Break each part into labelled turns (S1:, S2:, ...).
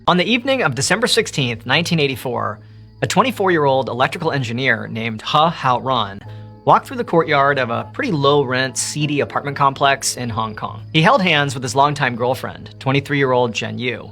S1: On the evening of December 16th, 1984, a 24-year-old electrical engineer named He Haoran walked through the courtyard of a pretty low-rent, seedy apartment complex in Hong Kong. He held hands with his longtime girlfriend, 23-year-old Jen Yu.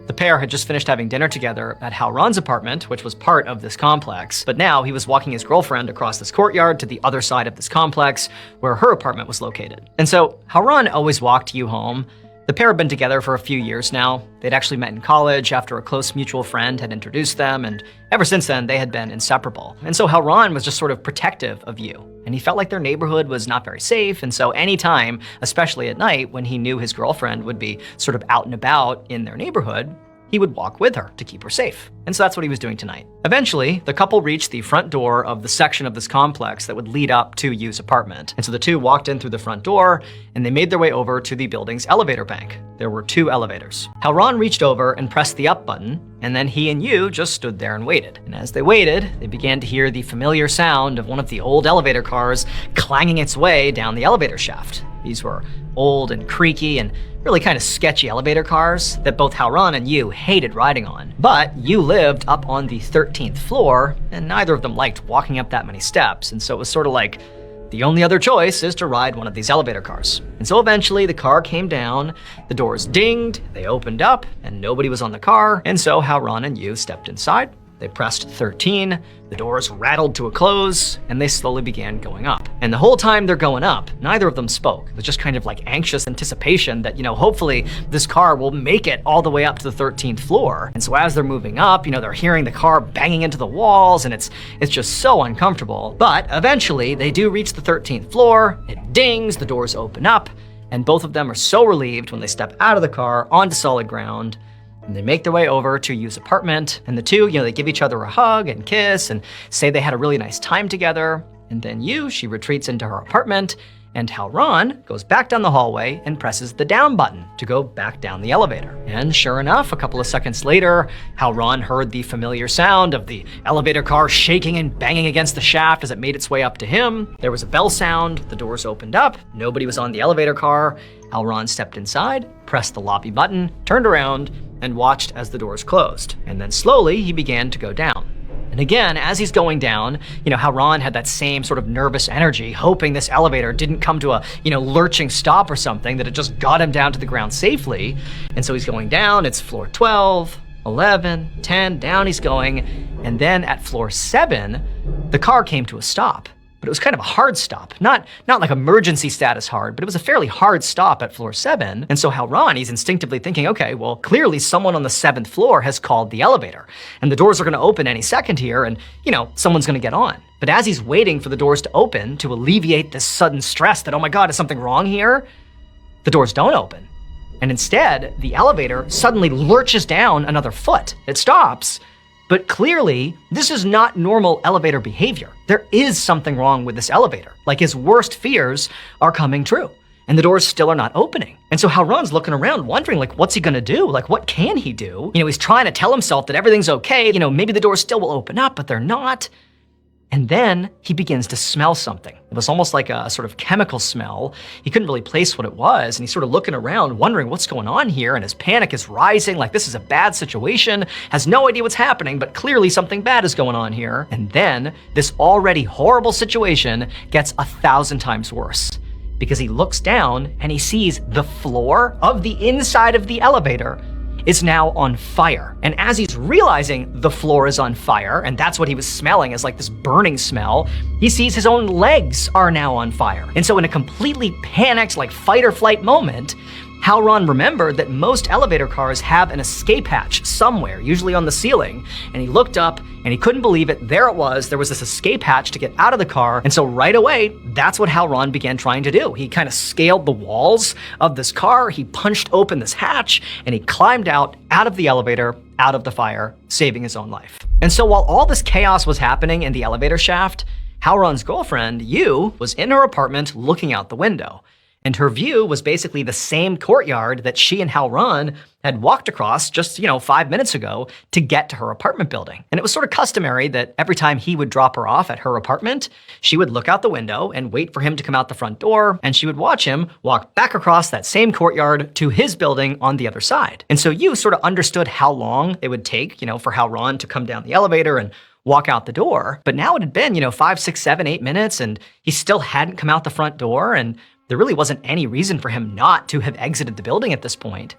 S1: The pair had just finished having dinner together at Haoran's apartment, which was part of this complex, but now he was walking his girlfriend across this courtyard to the other side of this complex, where her apartment was located. And so Haoran always walked Yu home. The pair had been together for a few years now. They'd actually met in college after a close mutual friend had introduced them, and ever since then, they had been inseparable. And so Haoran was just sort of protective of Yu, and he felt like their neighborhood was not very safe, and so anytime, especially at night, when he knew his girlfriend would be sort of out and about in their neighborhood, he would walk with her to keep her safe. And so that's what he was doing tonight. Eventually, the couple reached the front door of the section of this complex that would lead up to Yu's apartment. And so the two walked in through the front door, and they made their way over to the building's elevator bank. There were 2 elevators. Haoran reached over and pressed the up button, and then he and Yu just stood there and waited. And as they waited, they began to hear the familiar sound of one of the old elevator cars clanging its way down the elevator shaft. These were old and creaky and really kind of sketchy elevator cars that both Haoran and Yu hated riding on. But Yu lived up on the 13th floor, and neither of them liked walking up that many steps, and so it was sort of like, the only other choice is to ride one of these elevator cars. And so eventually the car came down, the doors dinged, they opened up, and nobody was on the car, and so Haoran and Yu stepped inside. They pressed 13, the doors rattled to a close, and they slowly began going up. And the whole time they're going up, neither of them spoke. It was just kind of like anxious anticipation that, hopefully this car will make it all the way up to the 13th floor. And so as they're moving up, they're hearing the car banging into the walls, and it's just so uncomfortable. But eventually they do reach the 13th floor, it dings, the doors open up, and both of them are so relieved when they step out of the car onto solid ground. And they make their way over to Yu's apartment, and the two, they give each other a hug and kiss and say they had a really nice time together. And then Yu, she retreats into her apartment, and Haoran goes back down the hallway and presses the down button to go back down the elevator. And sure enough, a couple of seconds later, Haoran heard the familiar sound of the elevator car shaking and banging against the shaft as it made its way up to him. There was a bell sound, the doors opened up, nobody was on the elevator car. Haoran stepped inside, pressed the lobby button, turned around, and watched as the doors closed. And then slowly he began to go down. And again, as he's going down, Haoran had that same sort of nervous energy, hoping this elevator didn't come to a, lurching stop or something, that it just got him down to the ground safely. And so he's going down, it's floor 12, 11, 10, down he's going. And then at floor 7, the car came to a stop. But it was kind of a hard stop, not like emergency status hard, but it was a fairly hard stop at floor 7. And so Haoran, he's instinctively thinking, okay, well, clearly someone on the 7th floor has called the elevator, and the doors are gonna open any second here, and someone's gonna get on. But as he's waiting for the doors to open to alleviate this sudden stress that, oh my God, is something wrong here? The doors don't open. And instead, the elevator suddenly lurches down another foot. It stops. But clearly, this is not normal elevator behavior. There is something wrong with this elevator. Like his worst fears are coming true, and the doors still are not opening. And so Haoran's looking around wondering, what's he gonna do? What can he do? He's trying to tell himself that everything's okay. Maybe the doors still will open up, but they're not. And then he begins to smell something. It was almost like a sort of chemical smell. He couldn't really place what it was, and he's sort of looking around, wondering what's going on here, and his panic is rising, like this is a bad situation, has no idea what's happening, but clearly something bad is going on here. And then this already horrible situation gets 1,000 times worse, because he looks down and he sees the floor of the inside of the elevator is now on fire. And as he's realizing the floor is on fire, and that's what he was smelling, as like this burning smell, he sees his own legs are now on fire. And so in a completely panicked, fight or flight moment, Haoran remembered that most elevator cars have an escape hatch somewhere, usually on the ceiling. And he looked up and he couldn't believe it. There it was. There was this escape hatch to get out of the car. And so right away, that's what Haoran began trying to do. He kind of scaled the walls of this car. He punched open this hatch and he climbed out of the elevator, out of the fire, saving his own life. And so while all this chaos was happening in the elevator shaft, Haoran's girlfriend, Yu, was in her apartment looking out the window. And her view was basically the same courtyard that she and Hao-Ran had walked across just, 5 minutes ago to get to her apartment building. And it was sort of customary that every time he would drop her off at her apartment, she would look out the window and wait for him to come out the front door, and she would watch him walk back across that same courtyard to his building on the other side. And so Yu sort of understood how long it would take, for Hao-Ran to come down the elevator and walk out the door. But now it had been, 5, 6, 7, 8 minutes, and he still hadn't come out the front door, and there really wasn't any reason for him not to have exited the building at this point.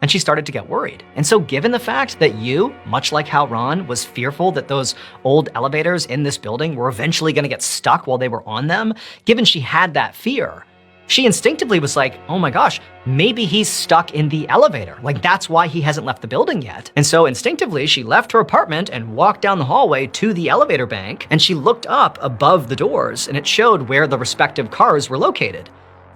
S1: And she started to get worried. And so given the fact that Yu, much like Hao-Ran, was fearful that those old elevators in this building were eventually gonna get stuck while they were on them, given she had that fear, she instinctively was like, oh my gosh, maybe he's stuck in the elevator. Like, that's why he hasn't left the building yet. And so instinctively, she left her apartment and walked down the hallway to the elevator bank, and she looked up above the doors, and it showed where the respective cars were located.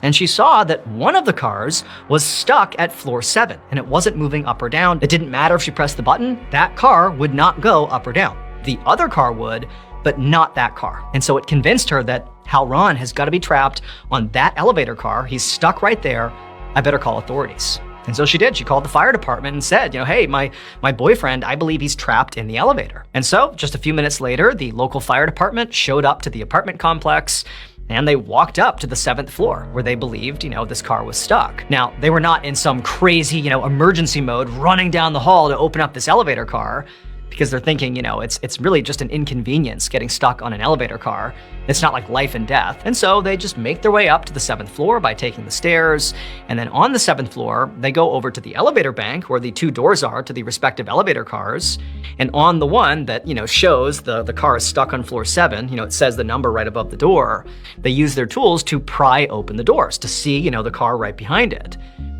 S1: And she saw that one of the cars was stuck at floor 7, and it wasn't moving up or down. It didn't matter if she pressed the button, that car would not go up or down. The other car would, but not that car. And so it convinced her that Hao-Ran has got to be trapped on that elevator car. He's stuck right there. I better call authorities. And so she did. She called the fire department and said, hey, my boyfriend, I believe he's trapped in the elevator. And so just a few minutes later, the local fire department showed up to the apartment complex, and they walked up to the 7th floor where they believed, this car was stuck. Now, they were not in some crazy, emergency mode running down the hall to open up this elevator car, because they're thinking, it's really just an inconvenience getting stuck on an elevator car. It's not like life and death. And so they just make their way up to the 7th floor by taking the stairs. And then on the 7th floor, they go over to the elevator bank where the 2 doors are to the respective elevator cars. And on the one that, shows the car is stuck on floor 7, it says the number right above the door. They use their tools to pry open the doors to see, the car right behind it.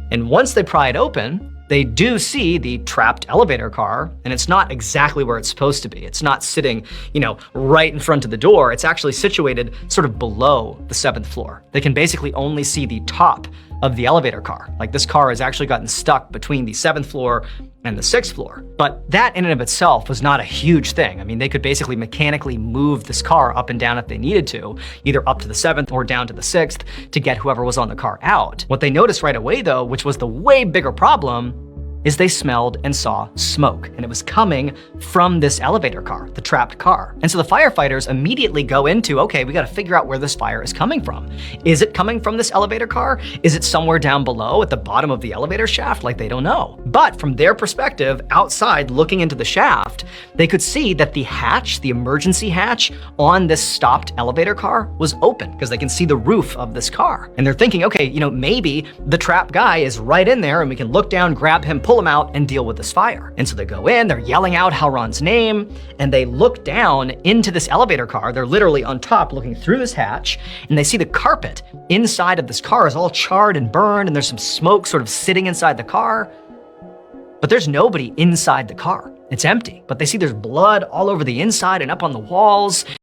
S1: And once they pry it open, they do see the trapped elevator car, and it's not exactly where it's supposed to be. It's not sitting, right in front of the door. It's actually situated sort of below the 7th floor. They can basically only see the top of the elevator car. Like, this car has actually gotten stuck between the 7th floor and the 6th floor. But that in and of itself was not a huge thing. I mean, they could basically mechanically move this car up and down if they needed to, either up to the 7th or down to the 6th to get whoever was on the car out. What they noticed right away though, which was the way bigger problem, is they smelled and saw smoke, and it was coming from this elevator car, the trapped car. And so the firefighters immediately go into, okay, we gotta figure out where this fire is coming from. Is it coming from this elevator car? Is it somewhere down below at the bottom of the elevator shaft? Like, they don't know. But from their perspective, outside looking into the shaft, they could see that the hatch, the emergency hatch on this stopped elevator car was open, because they can see the roof of this car. And they're thinking, okay, maybe the trapped guy is right in there and we can look down, grab him, pull him out, and deal with this fire. And so they go in, they're yelling out Hao-Ran's name, and they look down into this elevator car. They're literally on top looking through this hatch, and they see the carpet inside of this car is all charred and burned, and there's some smoke sort of sitting inside the car. But there's nobody inside the car. It's empty, but they see there's blood all over the inside and up on the walls.